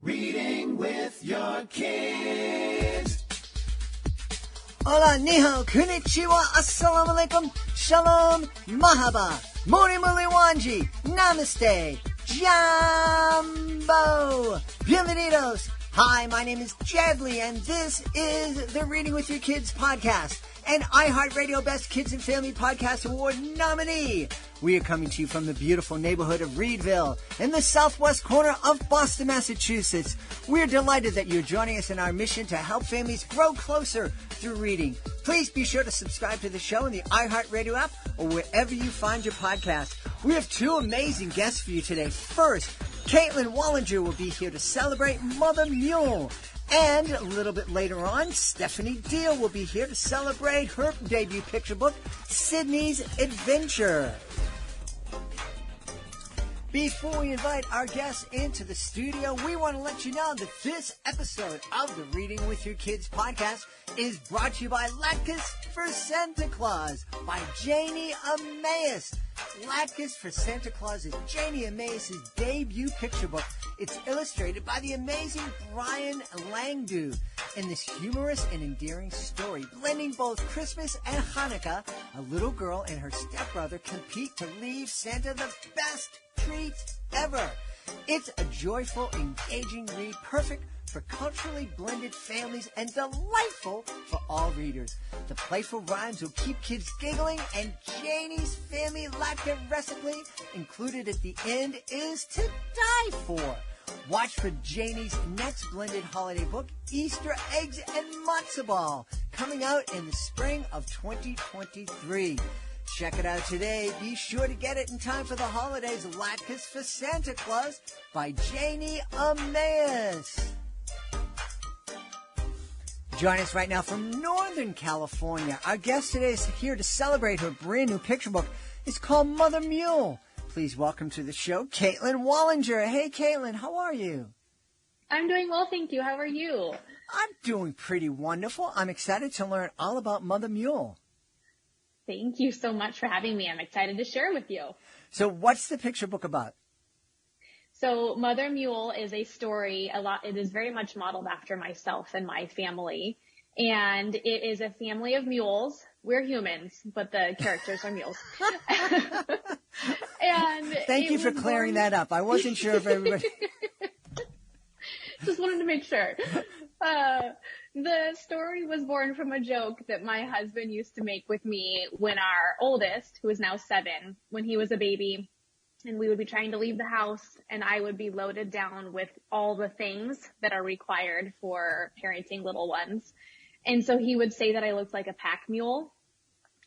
Reading with your kids. Hola, ni hao, konnichiwa, assalamu alaikum, shalom, mahaba, mori muli wanji, namaste, jambo, bienvenidos. Hi, my name is Jadley, and this is the Reading with Your Kids podcast, an iHeartRadio Best Kids and Family Podcast Award nominee. We are coming to you from the beautiful neighborhood of Reedville in the southwest corner of Boston, Massachusetts. We're delighted that you're joining us in our mission to help families grow closer through reading. Please be sure to subscribe to the show in the iHeartRadio app or wherever you find your podcast. We have two amazing guests for you today. First, Caitlyn Wallinger will be here to celebrate Mother Mule. And a little bit later on, Stephanie Diehl will be here to celebrate her debut picture book, Sydney's Adventure. Before we invite our guests into the studio, we want to let you know that this episode of the Reading with Your Kids podcast is brought to you by Latkes for Santa Claus by Janie Emmaus. Latkes for Santa Claus is Janie Emmaus' debut picture book. It's illustrated by the amazing Brian Langdu. In this humorous and endearing story, blending both Christmas and Hanukkah, a little girl and her stepbrother compete to leave Santa the best treats ever. It's a joyful, engaging read, perfect for culturally blended families and delightful for all readers. The playful rhymes will keep kids giggling, and Janie's family latke recipe included at the end is to die for. Watch for Janie's next blended holiday book, Easter Eggs and Matzo Ball, coming out in the spring of 2023. Check it out today. Be sure to get it in time for the holidays. Latkes for Santa Claus by Janie Emmaus. Join us right now from Northern California. Our guest today is here to celebrate her brand new picture book. It's called Mother Mule. Please welcome to the show, Caitlyn Wallinger. Hey, Caitlyn, how are you? I'm doing well, thank you. How are you? I'm doing pretty wonderful. I'm excited to learn all about Mother Mule. Thank you so much for having me. I'm excited to share with you. So what's the picture book about? So Mother Mule is a story, it is very much modeled after myself and my family. And it is a family of mules. We're humans, but the characters are mules. And Thank you for clearing that up. I wasn't sure if everybody... Just wanted to make sure. The story was born from a joke that my husband used to make with me when our oldest, who is now 7, when he was a baby, and we would be trying to leave the house, and I would be loaded down with all the things that are required for parenting little ones. And so he would say that I looked like a pack mule,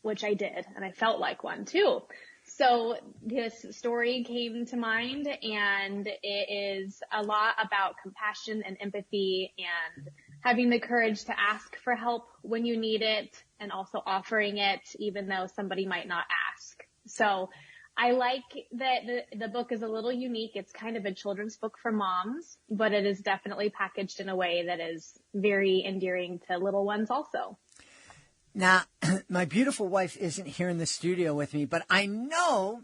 which I did, and I felt like one too. So this story came to mind, and it is a lot about compassion and empathy and having the courage to ask for help when you need it, and also offering it even though somebody might not ask. So I like that the book is a little unique. It's kind of a children's book for moms, but it is definitely packaged in a way that is very endearing to little ones also. Now, my beautiful wife isn't here in the studio with me, but I know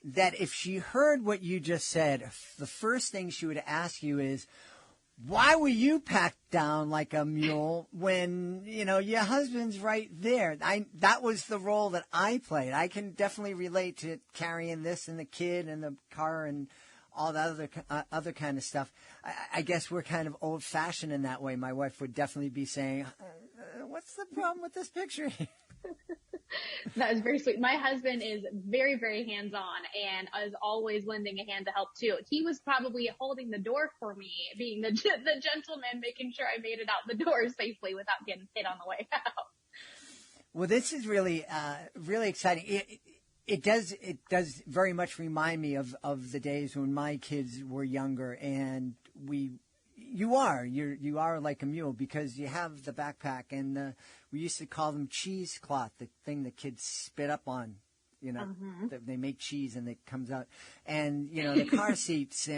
that if she heard what you just said, the first thing she would ask you is, why were you packed down like a mule when, your husband's right there? That was the role that I played. I can definitely relate to carrying this and the kid and the car and all that other kind of stuff. I guess we're kind of old-fashioned in that way. My wife would definitely be saying, what's the problem with this picture? That was very sweet. My husband is very, very hands-on and is always lending a hand to help too. He was probably holding the door for me, being the gentleman, making sure I made it out the door safely without getting hit on the way out. Well, this is really, really exciting. It does very much remind me of the days when my kids were younger, and you are like a mule because you have the backpack, and we used to call them cheesecloth, the thing the kids spit up on, they make cheese and it comes out, and the car seats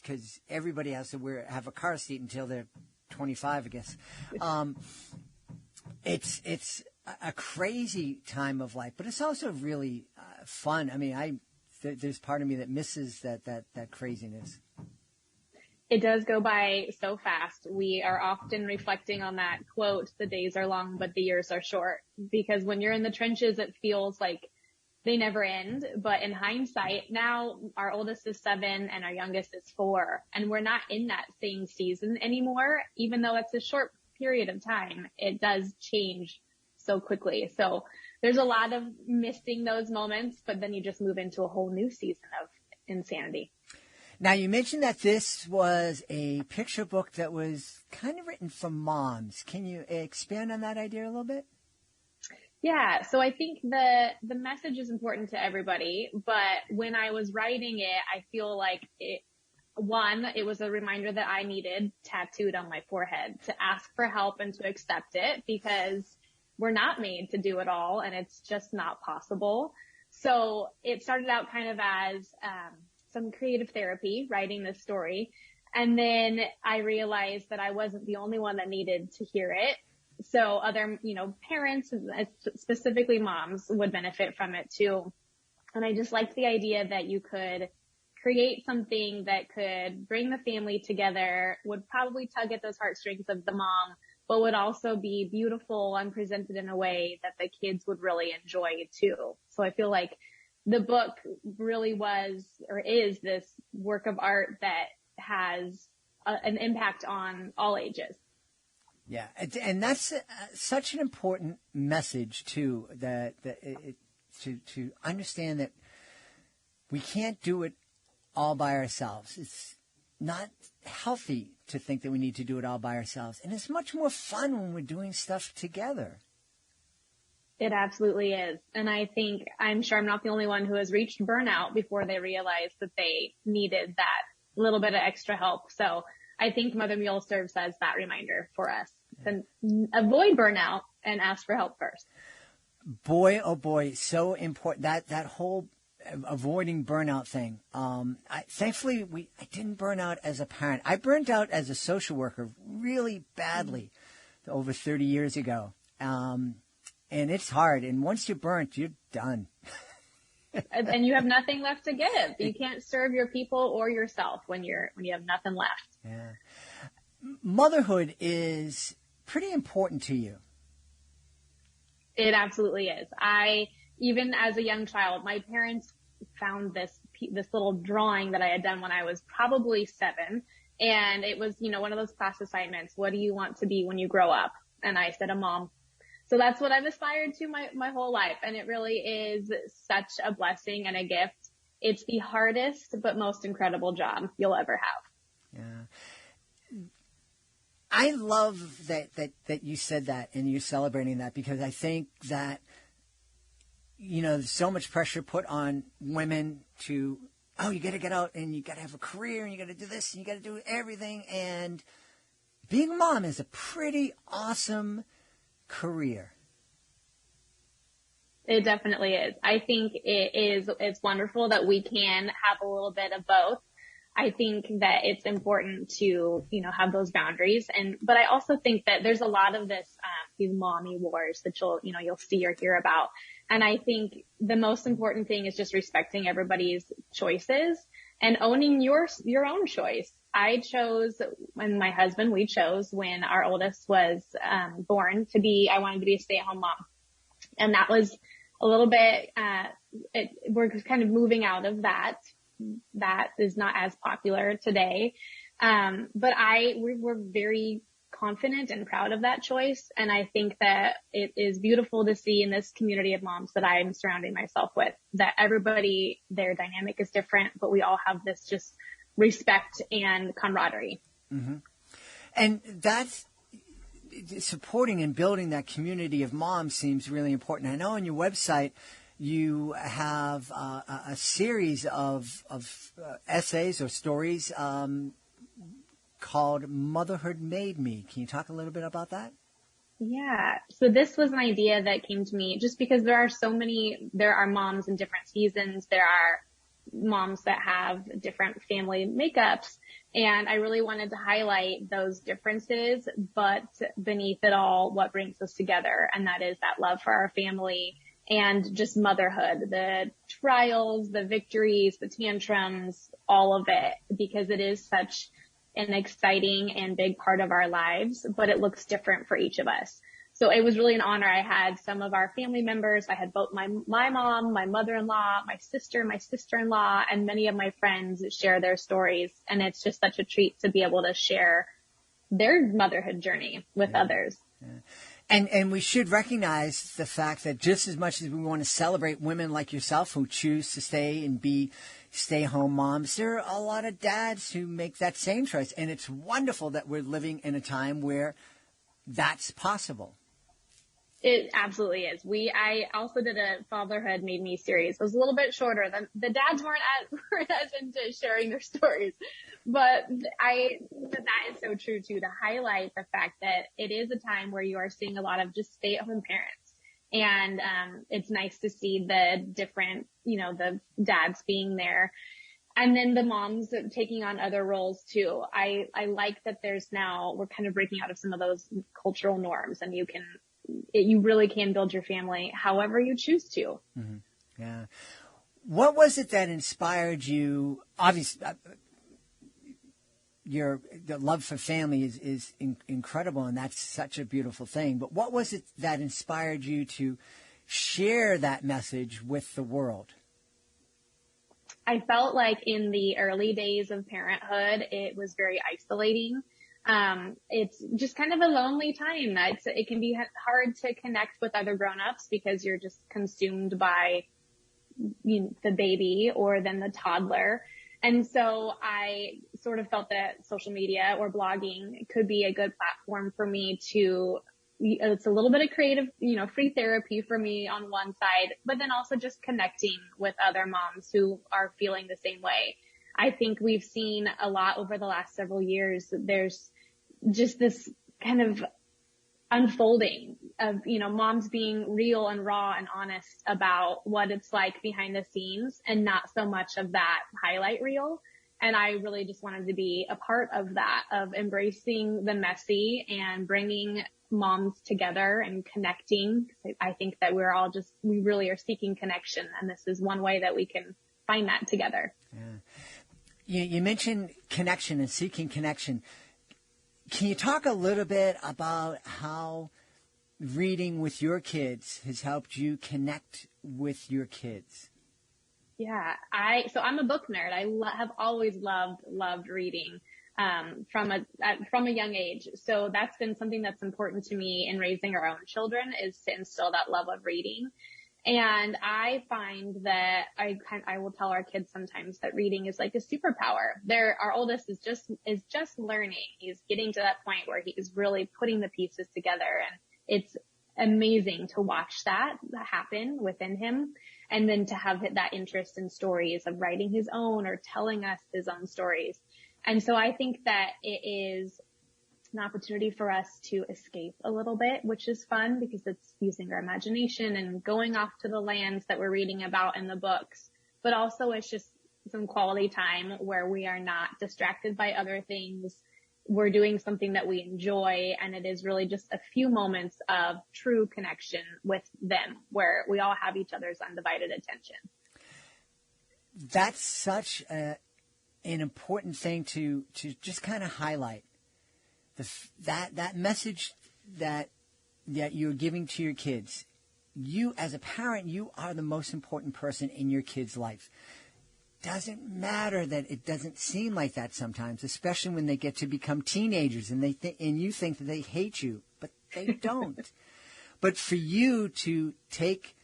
because everybody has to have a car seat until they're 25, I guess. It's a crazy time of life, but it's also really fun. I mean, there's part of me that misses that craziness. It does go by so fast. We are often reflecting on that quote, the days are long, but the years are short. Because when you're in the trenches, it feels like they never end. But in hindsight, now our oldest is 7 and our youngest is 4. And we're not in that same season anymore. Even though it's a short period of time, it does change so quickly. So there's a lot of missing those moments, but then you just move into a whole new season of insanity. Now, you mentioned that this was a picture book that was kind of written for moms. Can you expand on that idea a little bit? Yeah, so I think the message is important to everybody, but when I was writing it, I feel like it was a reminder that I needed tattooed on my forehead to ask for help and to accept it, because we're not made to do it all and it's just not possible. So it started out kind of as some creative therapy, writing this story. And then I realized that I wasn't the only one that needed to hear it. So other, parents, specifically moms, would benefit from it too. And I just liked the idea that you could create something that could bring the family together, would probably tug at those heartstrings of the mom, but would also be beautiful and presented in a way that the kids would really enjoy too. So I feel like the book really was, or is, this work of art that has an impact on all ages. Yeah, and that's such an important message too, to understand that we can't do it all by ourselves. It's not healthy to think that we need to do it all by ourselves, and it's much more fun when we're doing stuff together. It absolutely is. And I'm sure I'm not the only one who has reached burnout before they realized that they needed that little bit of extra help. So I think Mother Mule serves as that reminder for us to avoid burnout and ask for help first. Boy, oh boy, so important. That whole avoiding burnout thing. Thankfully, I didn't burn out as a parent. I burned out as a social worker really badly over 30 years ago. And it's hard. And once you're burnt, you're done. And you have nothing left to give. You can't serve your people or yourself when you have nothing left. Yeah. Motherhood is pretty important to you. It absolutely is. Even as a young child, my parents found this little drawing that I had done when I was probably 7. And it was, one of those class assignments. What do you want to be when you grow up? And I said, a mom. So that's what I've aspired to my whole life. And it really is such a blessing and a gift. It's the hardest but most incredible job you'll ever have. Yeah. I love that you said that and you're celebrating that, because I think that, there's so much pressure put on women to, you got to get out and you got to have a career and you got to do this and you got to do everything. And being a mom is a pretty awesome career. It definitely is. I think it's wonderful that we can have a little bit of both. I think that it's important to, have those boundaries. But I also think that there's a lot of these mommy wars that you'll see or hear about. And I think the most important thing is just respecting everybody's choices and owning your own choice. I chose, and my husband, we chose when our oldest was born I wanted to be a stay-at-home mom. And that was a little bit, we're kind of moving out of that. That is not as popular today. But we were very confident and proud of that choice. And I think that it is beautiful to see in this community of moms that I'm surrounding myself with, that everybody, their dynamic is different, but we all have this just respect and camaraderie. Mm-hmm. And that's supporting and building that community of moms seems really important. I know on your website you have a series of essays or stories called Motherhood Made Me. Can you talk a little bit about that? Yeah. So this was an idea that came to me just because there are moms in different seasons. There are moms that have different family makeups. And I really wanted to highlight those differences, but beneath it all, what brings us together. And that is that love for our family and just motherhood, the trials, the victories, the tantrums, all of it, because it is such an exciting and big part of our lives, but it looks different for each of us. So it was really an honor. I had some of our family members. I had both my mom, my mother-in-law, my sister-in-law, and many of my friends share their stories. And it's just such a treat to be able to share their motherhood journey with others. Yeah. And we should recognize the fact that just as much as we want to celebrate women like yourself who choose to stay and be stay-home moms, there are a lot of dads who make that same choice. And it's wonderful that we're living in a time where that's possible. It absolutely is. I also did a Fatherhood Made Me series. It was a little bit shorter. The dads weren't as into sharing their stories, but that is so true too, to highlight the fact that it is a time where you are seeing a lot of just stay-at-home parents. And, it's nice to see the different, the dads being there. And then the moms taking on other roles too. I like that we're kind of breaking out of some of those cultural norms, and you really can build your family however you choose to. Mm-hmm. Yeah. What was it that inspired you? Obviously, the love for family is incredible, and that's such a beautiful thing. But what was it that inspired you to share that message with the world? I felt like in the early days of parenthood, it was very isolating. It's just kind of a lonely time. It can be hard to connect with other grown-ups because you're just consumed by the baby or then the toddler. And so I sort of felt that social media or blogging could be a good platform for me it's a little bit of creative, free therapy for me on one side, but then also just connecting with other moms who are feeling the same way. I think we've seen a lot over the last several years. There's just this kind of unfolding of, moms being real and raw and honest about what it's like behind the scenes and not so much of that highlight reel. And I really just wanted to be a part of that, of embracing the messy and bringing moms together and connecting. I think that we really are seeking connection, and this is one way that we can find that together. Yeah. You mentioned connection and seeking connection. Can you talk a little bit about how reading with your kids has helped you connect with your kids? Yeah, so I'm a book nerd. I have always loved reading from a young age. So that's been something that's important to me in raising our own children, is to instill that love of reading. And I find that I will tell our kids sometimes that reading is like a superpower. Our oldest is just learning. He's getting to that point where he is really putting the pieces together, and it's amazing to watch that happen within him. And then to have that interest in stories, of writing his own or telling us his own stories. And so I think that it is an opportunity for us to escape a little bit, which is fun because it's using our imagination and going off to the lands that we're reading about in the books. But also it's just some quality time where we are not distracted by other things. We're doing something that we enjoy, and it is really just a few moments of true connection with them where we all have each other's undivided attention. That's such an important thing to just kind of highlight. That message that you're giving to your kids. You, as a parent, you are the most important person in your kid's life. Doesn't matter that it doesn't seem like that sometimes, especially when they get to become teenagers and and you think that they hate you, but they don't. But for you to take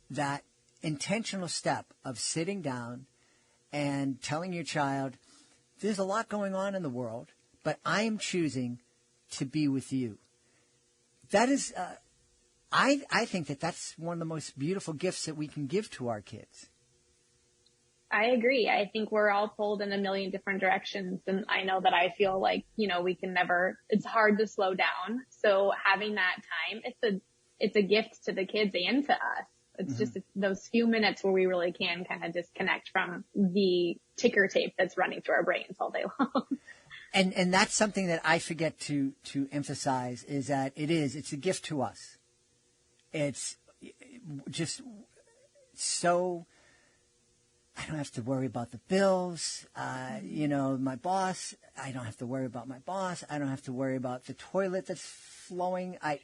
that intentional step of sitting down and telling your child, there's a lot going on in the world, but I am choosing to be with you. That is, I think that's one of the most beautiful gifts that we can give to our kids. I agree. I think we're all pulled in a million different directions. And I know that I feel like, it's hard to slow down. So having that time, it's a gift to the kids and to us. It's just those few minutes where we really can kind of disconnect from the ticker tape that's running through our brains all day long. And that's something that I forget to emphasize, is that it's a gift to us. It's just so I don't have to worry about the bills. My boss, I don't have to worry about my boss. I don't have to worry about the toilet that's flowing. I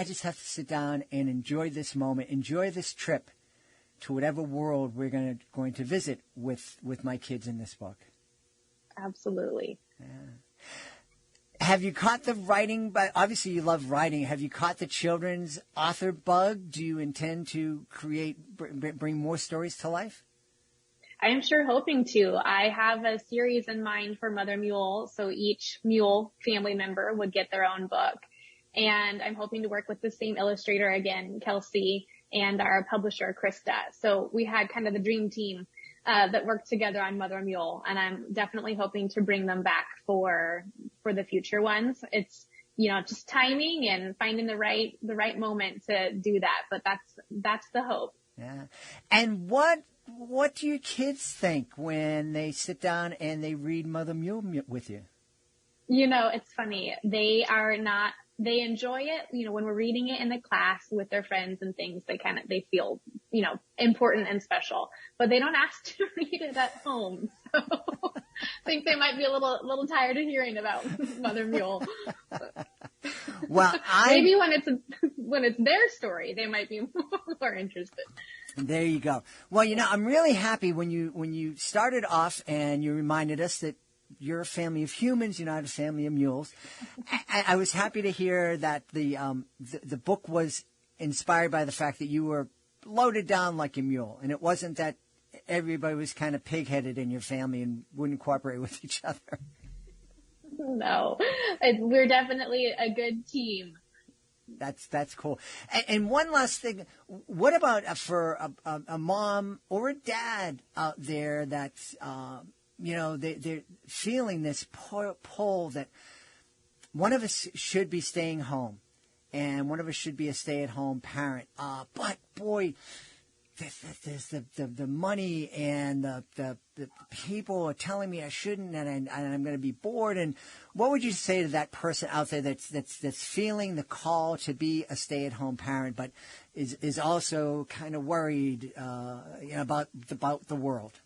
just have to sit down and enjoy this moment, enjoy this trip to whatever world we're going to visit with my kids in this book. Absolutely. Yeah. Have you caught the writing? But obviously, you love writing. Have you caught the children's author bug? Do you intend to bring more stories to life? I'm sure hoping to. I have a series in mind for Mother Mule, so each Mule family member would get their own book. And I'm hoping to work with the same illustrator again, Kelsey, and our publisher, Krista. So we had kind of the dream team that worked together on Mother Mule, and I'm definitely hoping to bring them back for the future ones. It's, just timing and finding the right moment to do that, but that's the hope. Yeah. And what do your kids think when they sit down and they read Mother Mule with you? It's funny. They enjoy it, when we're reading it in the class with their friends and things, they feel, important and special, but they don't ask to read it at home. So I think they might be a little tired of hearing about Mother Mule. Well, maybe when it's their story, they might be more interested. There you go. Well, I'm really happy when you started off and you reminded us that you're a family of humans, you're not a family of mules. I was happy to hear that the book was inspired by the fact that you were loaded down like a mule, and it wasn't that everybody was kind of pig-headed in your family and wouldn't cooperate with each other. No, we're definitely a good team. That's cool. And one last thing, what about for a mom or a dad out there that's they're feeling this pull that one of us should be staying home and one of us should be a stay-at-home parent. But boy, there's the money and the people are telling me I shouldn't, and I'm going to be bored. And what would you say to that person out there that's feeling the call to be a stay-at-home parent, but is also kind of worried about the world?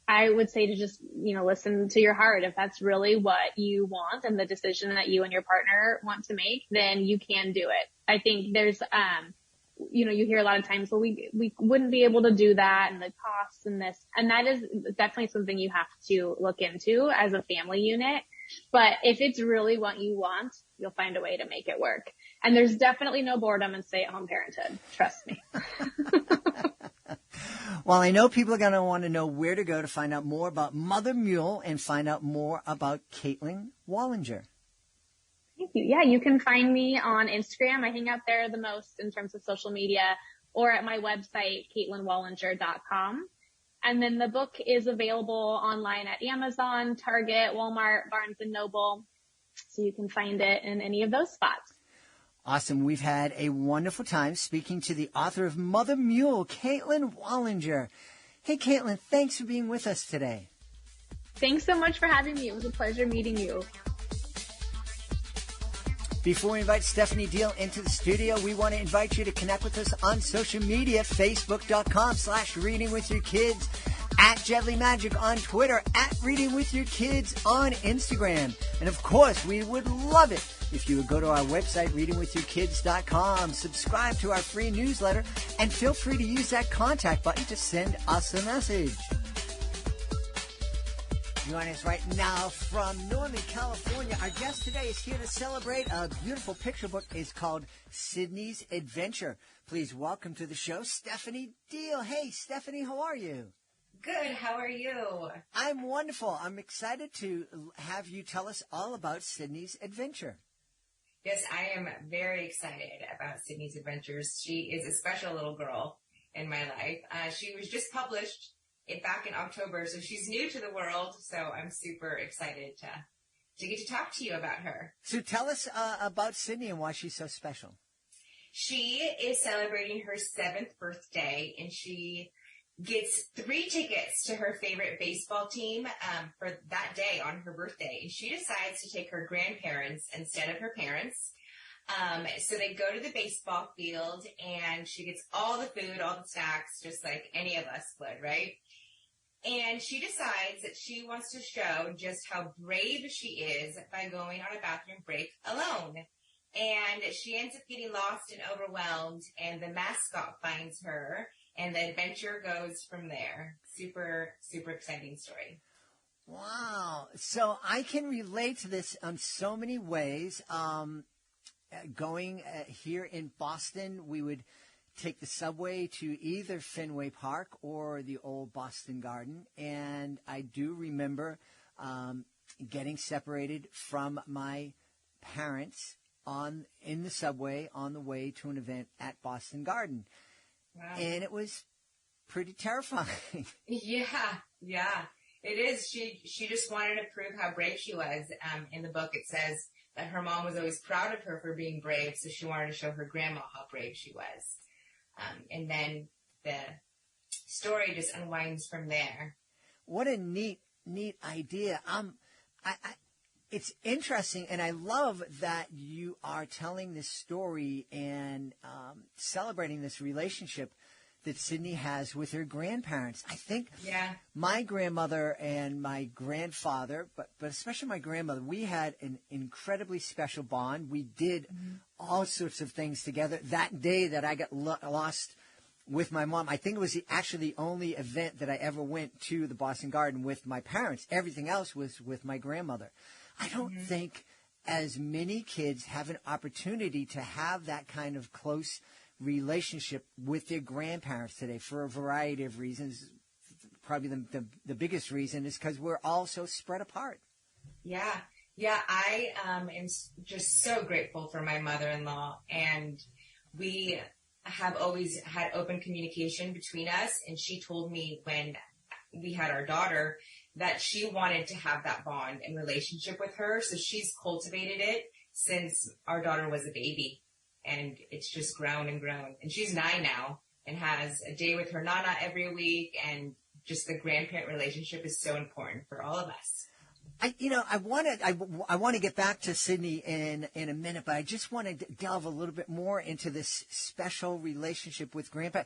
I would say to just, listen to your heart. If that's really what you want and the decision that you and your partner want to make, then you can do it. I think there's, you hear a lot of times, well, we wouldn't be able to do that and the costs and this, and that is definitely something you have to look into as a family unit. But if it's really what you want, you'll find a way to make it work. And there's definitely no boredom in stay-at-home parenthood. Trust me. Well, I know people are going to want to know where to go to find out more about Mother Mule and find out more about Caitlyn Wallinger. Thank you. Yeah, you can find me on Instagram. I hang out there the most in terms of social media, or at my website, CaitlynWallinger.com. And then the book is available online at Amazon, Target, Walmart, Barnes & Noble. So you can find it in any of those spots. Awesome. We've had a wonderful time speaking to the author of Mother Mule, Caitlyn Wallinger. Hey, Caitlyn, thanks for being with us today. Thanks so much for having me. It was a pleasure meeting you. Before we invite Stephanie Diehl into the studio, we want to invite you to connect with us on social media, Facebook.com/readingwithyourkids, at Jedley Magic on Twitter, at Reading With Your Kids on Instagram. And of course, we would love it if you would go to our website, readingwithyourkids.com, subscribe to our free newsletter, and feel free to use that contact button to send us a message. Joining us right now from Northern California, our guest today is here to celebrate a beautiful picture book. It's called Sydney's Adventure. Please welcome to the show, Stephanie Diehl. Hey, Stephanie, how are you? Good. How are you? I'm wonderful. I'm excited to have you tell us all about Sydney's Adventure. Yes, I am very excited about Sydney's Adventures. She is a special little girl in my life. She was just published back in October, so she's new to the world. So I'm super excited to get to talk to you about her. So tell us about Sydney and why she's so special. She is celebrating her 7th birthday, and she gets 3 tickets to her favorite baseball team for that day on her birthday. And she decides to take her grandparents instead of her parents. So they go to the baseball field and she gets all the food, all the snacks, just like any of us would, right? And she decides that she wants to show just how brave she is by going on a bathroom break alone. And she ends up getting lost and overwhelmed, and the mascot finds her, and the adventure goes from there. Super, super exciting story. Wow. So I can relate to this on so many ways. Going here in Boston, we would take the subway to either Fenway Park or the old Boston Garden. And I do remember getting separated from my parents in the subway on the way to an event at Boston Garden. Wow. And it was pretty terrifying. Yeah, it is. She just wanted to prove how brave she was. In the book, it says that her mom was always proud of her for being brave, so she wanted to show her grandma how brave she was. And then the story just unwinds from there. What a neat idea. It's interesting, and I love that you are telling this story and celebrating this relationship that Sydney has with her grandparents. I think my grandmother and my grandfather, but especially my grandmother, we had an incredibly special bond. We did all sorts of things together. That day that I got lost with my mom, I think it was actually the only event that I ever went to the Boston Garden with my parents. Everything else was with my grandmother. I don't think as many kids have an opportunity to have that kind of close relationship with their grandparents today for a variety of reasons. Probably the biggest reason is because we're all so spread apart. Yeah. I am just so grateful for my mother-in-law, and we have always had open communication between us. And she told me when we had our daughter that she wanted to have that bond and relationship with her. So she's cultivated it since our daughter was a baby. And it's just grown and grown. And she's 9 now and has a day with her Nana every week. And just the grandparent relationship is so important for all of us. I want to get back to Sydney in a minute, but I just want to delve a little bit more into this special relationship with grandpa,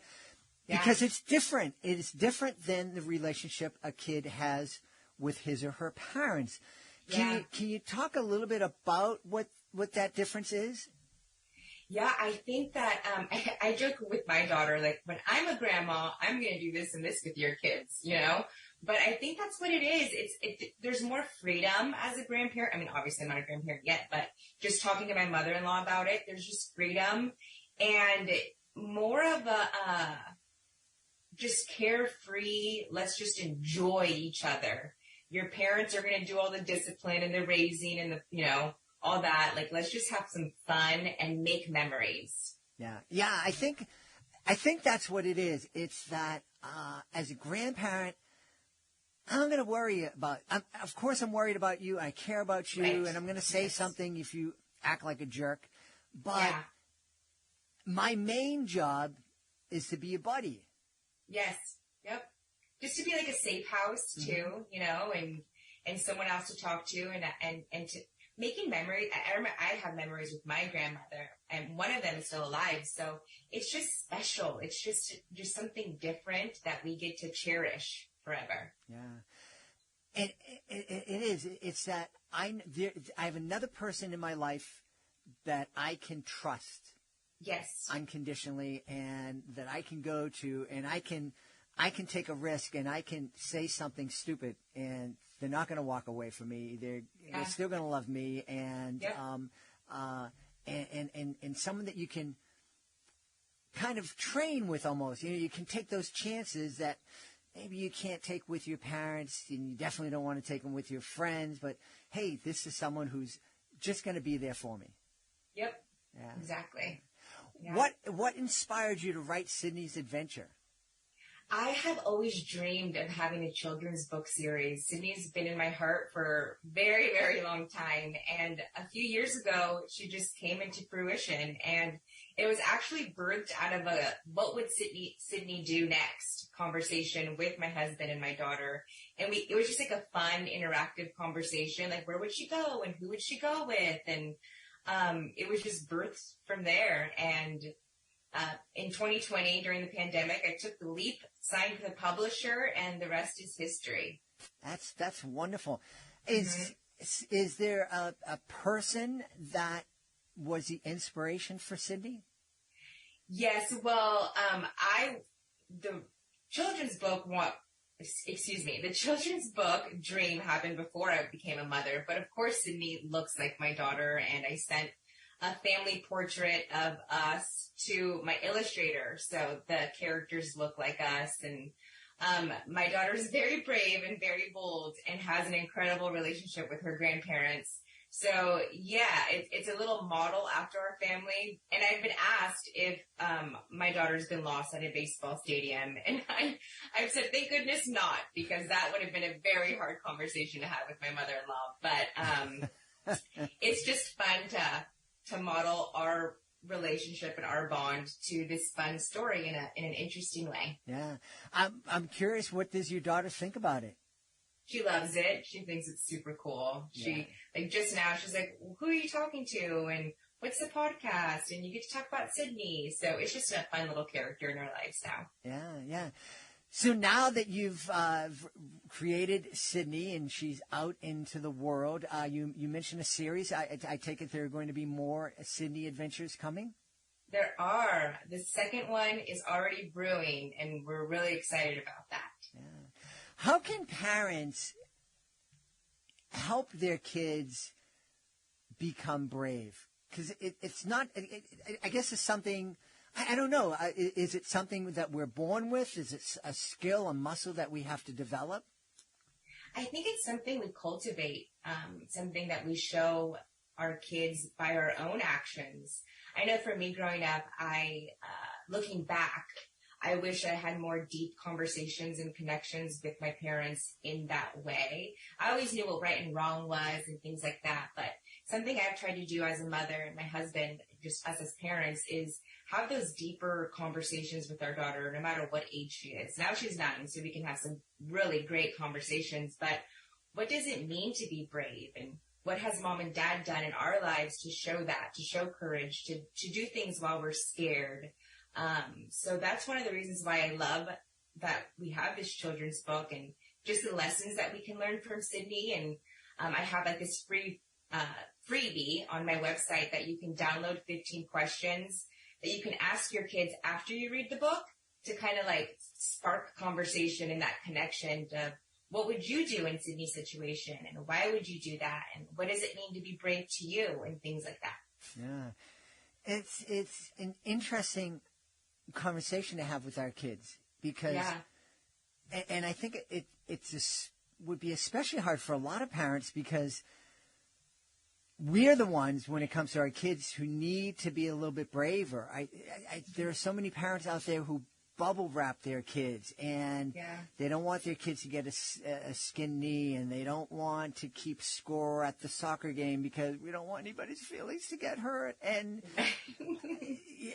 because it's different. It is different than the relationship a kid has with his or her parents. Can you talk a little bit about what that difference is? Yeah, I think that I joke with my daughter, like, when I'm a grandma, I'm going to do this and this with your kids, you know? But I think that's what it is. There's more freedom as a grandparent. I mean, obviously I'm not a grandparent yet, but just talking to my mother-in-law about it, there's just freedom and more of a just carefree, let's just enjoy each other. Your parents are going to do all the discipline and the raising and all that. Like, let's just have some fun and make memories. Yeah. I think that's what it is. It's that as a grandparent, I'm going to worry about. Of course, I'm worried about you. I care about you, right. And I'm going to say something if you act like a jerk. But my main job is to be a buddy. Yes. Yep. Just to be like a safe house too, and someone else to talk to and to making memories. I have memories with my grandmother, and one of them is still alive. So it's just special. It's just something different that we get to cherish forever. Yeah. And it is. It's that I have another person in my life that I can trust. Yes. Unconditionally, and that I can go to, and I can take a risk, and I can say something stupid, and they're not going to walk away from me. They're still going to love me, and and someone that you can kind of train with almost. You can take those chances that maybe you can't take with your parents, and you definitely don't want to take them with your friends. But hey, this is someone who's just going to be there for me. Yep. Yeah. Exactly. Yeah. What inspired you to write Sydney's Adventure? I have always dreamed of having a children's book series. Sydney's been in my heart for a very, very long time. And a few years ago, she just came into fruition. And it was actually birthed out of a what would Sydney do next conversation with my husband and my daughter. And it was just like a fun, interactive conversation. Like, where would she go and who would she go with? And it was just birthed from there. And in 2020, during the pandemic, I took the leap, signed with a publisher, and the rest is history. That's wonderful. Is there a person that was the inspiration for Sydney? Yes. Well, the children's book Dream happened before I became a mother. But of course, Sydney looks like my daughter, and I sent a family portrait of us to my illustrator, so the characters look like us. And my daughter is very brave and very bold and has an incredible relationship with her grandparents. So yeah, it's a little model after our family. And I've been asked if my daughter's been lost at a baseball stadium, and I've said thank goodness not, because that would have been a very hard conversation to have with my mother-in-law. But it's just fun to model our relationship and our bond to this fun story in an interesting way. Yeah, I'm curious. What does your daughter think about it? She loves it. She thinks it's super cool. She, like, just now, she's like, who are you talking to? And what's the podcast? And you get to talk about Sydney. So it's just a fun little character in our lives now. Yeah. So now that you've created Sydney and she's out into the world, you mentioned a series. I take it there are going to be more Sydney adventures coming? There are. The second one is already brewing, and we're really excited about that. Yeah. How can parents help their kids become brave? Because it's not, I guess it's something, I don't know. Is it something that we're born with? Is it a skill, a muscle that we have to develop? I think it's something we cultivate, something that we show our kids by our own actions. I know for me growing up, looking back, I wish I had more deep conversations and connections with my parents in that way. I always knew what right and wrong was and things like that. But something I've tried to do as a mother and my husband, just us as parents, is have those deeper conversations with our daughter, no matter what age she is. Now she's 9, so we can have some really great conversations. But what does it mean to be brave? And what has mom and dad done in our lives to show that, to show courage, to do things while we're scared? So that's one of the reasons why I love that we have this children's book and just the lessons that we can learn from Sydney. And I have like this freebie on my website that you can download 15 questions that you can ask your kids after you read the book to kind of like spark conversation and that connection to what would you do in Sydney's situation and why would you do that and what does it mean to be brave to you and things like that. Yeah, it's an interesting conversation to have with our kids because, and I think it's would be especially hard for a lot of parents because we're the ones when it comes to our kids who need to be a little bit braver. There are so many parents out there who bubble wrap their kids and they don't want their kids to get a skinned knee and they don't want to keep score at the soccer game because we don't want anybody's feelings to get hurt. And,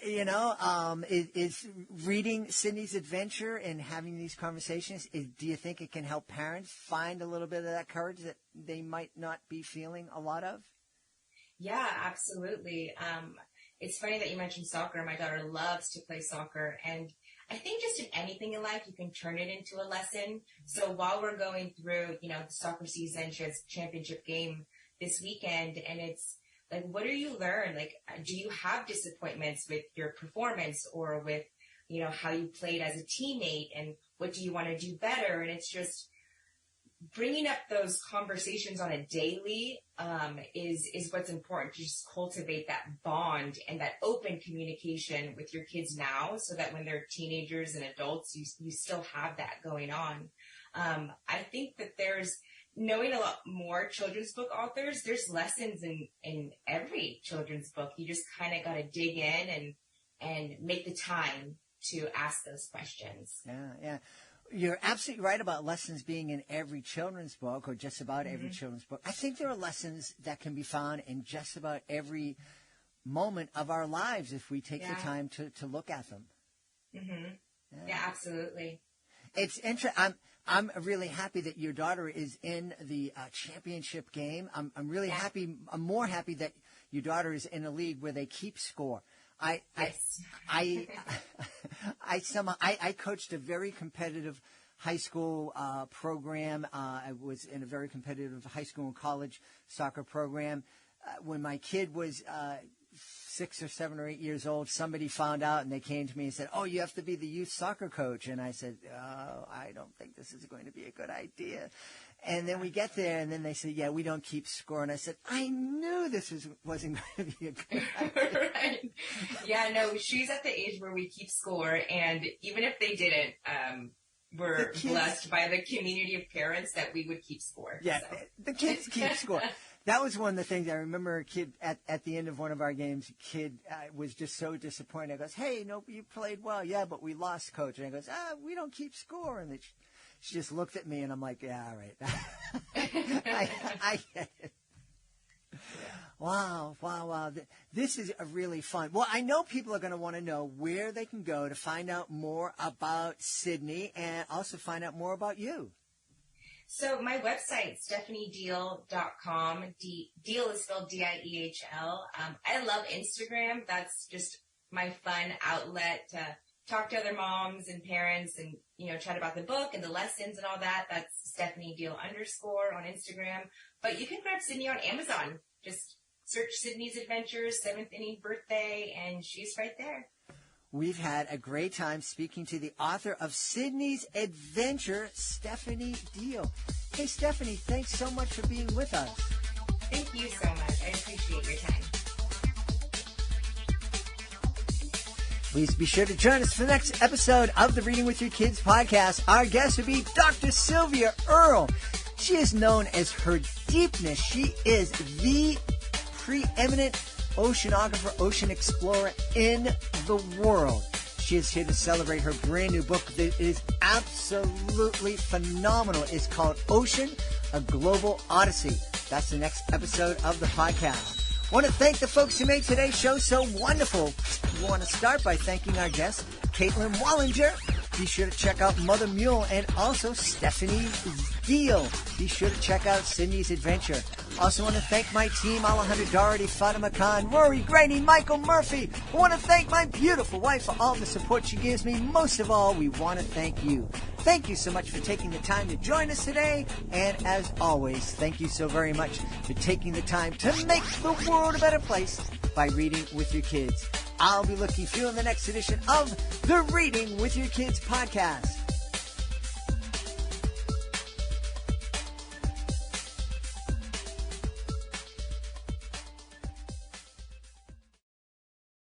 you know, is reading Sydney's adventure and having these conversations, do you think it can help parents find a little bit of that courage that they might not be feeling a lot of? Yeah, absolutely. It's funny that you mentioned soccer. My daughter loves to play soccer, and I think just in anything in life, you can turn it into a lesson. So while we're going through, you know, the soccer season, she has a championship game this weekend, and it's like, what do you learn? Like, do you have disappointments with your performance or with, you know, how you played as a teammate, and what do you want to do better? And it's just bringing up those conversations on a daily is what's important, to just cultivate that bond and that open communication with your kids now so that when they're teenagers and adults, you still have that going on. I think that there's, knowing a lot more children's book authors, there's lessons in every children's book. You just kind of got to dig in and make the time to ask those questions. Yeah. You're absolutely right about lessons being in every children's book or just about every children's book. I think there are lessons that can be found in just about every moment of our lives if we take the time to look at them. Yeah, absolutely. It's interesting. I'm really happy that your daughter is in the championship game. I'm really happy. I'm more happy that your daughter is in a league where they keep score. I coached a very competitive high school program. I was in a very competitive high school and college soccer program. When my kid was 6 or 7 or 8 years old, somebody found out and they came to me and said, "Oh, you have to be the youth soccer coach." And I said, "Oh, I don't think this is going to be a good idea." And then we get there, and then they say, "Yeah, we don't keep score." And I said, "I knew this wasn't going to be a good idea." Right. Yeah, no, she's at the age where we keep score, and even if they didn't, we're blessed by the community of parents that we would keep score. Yeah, so. The kids keep score. That was one of the things I remember. A kid at the end of one of our games, was just so disappointed. I goes, "Hey, no, you played well." "Yeah, but we lost, coach." And I goes, "We don't keep score." And she just looked at me, and I'm like, "Yeah, all right." I get it. Wow. This is a really fun. Well, I know people are going to want to know where they can go to find out more about Sydney and also find out more about you. So my website, stephaniediehl.com. Diehl is spelled Diehl. I love Instagram. That's just my fun outlet to talk to other moms and parents and, chat about the book and the lessons and all that. That's Stephanie Diehl _ on Instagram. But you can grab Sydney on Amazon. Just search Sydney's Adventures, 7th Inning Birthday, and she's right there. We've had a great time speaking to the author of Sydney's Adventure, Stephanie Diehl. Hey, Stephanie, thanks so much for being with us. Thank you so much. I appreciate your time. Please be sure to join us for the next episode of the Reading with Your Kids podcast. Our guest will be Dr. Sylvia Earl. She is known as her deepness. She is the preeminent oceanographer, ocean explorer in the world. She is here to celebrate her brand new book that is absolutely phenomenal. It's called Ocean, A Global Odyssey. That's the next episode of the podcast. I want to thank the folks who made today's show so wonderful. We want to start by thanking our guest, Caitlyn Wallinger. Be sure to check out Mother Mule and also Stephanie Diehl. Be sure to check out Sydney's Adventure. Also want to thank my team, Alejandra Doherty, Fatima Khan, Rory Grady, Michael Murphy. I want to thank my beautiful wife for all the support she gives me. Most of all, we want to thank you. Thank you so much for taking the time to join us today. And as always, thank you so very much for taking the time to make the world a better place by reading with your kids. I'll be looking for you in the next edition of the Reading with Your Kids podcast.